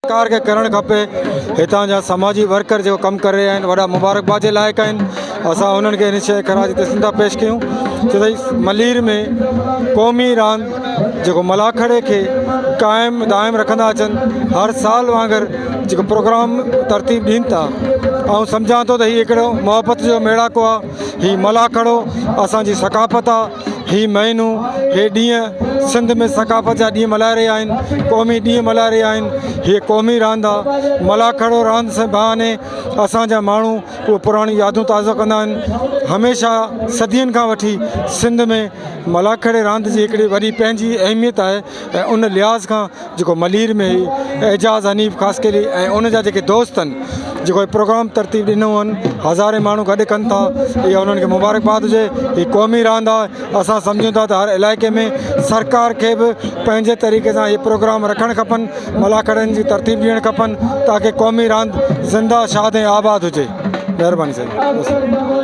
सरकार के करणु खपे। हितां जा समाजी वर्कर जो कम करे रहिया आहिनि वॾा मुबारकबाद जे लाइक़ आहिनि। असां उन्हनि खे इन शइ ख़राज तस्लीमता पेश कयूं छो त मलीर में क़ौमी रांदि जेको मलाखड़े खे क़ाइमु दाइमु रखंदा अचनि हर साल वांगुरु जेको प्रोग्राम तरतीब ॾियनि था। ऐं सम्झां थो त हीउ हिकिड़ो मुहबत जो मेड़ाको आहे। हीउ मलाखड़ो असांजी सकाफ़त आहे। ही महीनूं हे ॾींहं सिंध में सकाफ़त जा ॾींहं मल्हाए रहिया आहिनि, क़ौमी ॾींहं मल्हाए रहिया आहिनि। हीअ क़ौमी रांदि आहे। मलाखड़ो रांदि से बहाने असांजा माण्हू उहे पुराणी यादूं ताज़ो कंदा आहिनि। हमेशह सदियुनि खां वठी सिंध में मलाखड़े रांदि जी हिकिड़ी वॾी पंहिंजी अहमियत आहे। ऐं उन लिहाज़ खां जेको मलीर में एजाज़ हनीफ़ ख़ासि करे ऐं उन जा जेके दोस्त आहिनि जेको प्रोग्राम तरतीब ॾिनो आहिनि हज़ारे माण्हू गॾु कनि था। इहा उन्हनि खे मुबारकबाद हुजे। हीअ क़ौमी रांदि आहे। असां सम्झूं था त हर इलाइक़े में सरकार खे बि पंहिंजे तरीक़े सां इहे प्रोग्राम रखणु खपनि, मलाखड़नि जी तरतीब ॾियणु खपनि ताकी क़ौमी रांदि ज़िंदा शाद ऐं आबाद हुजे। महिरबानी साईं।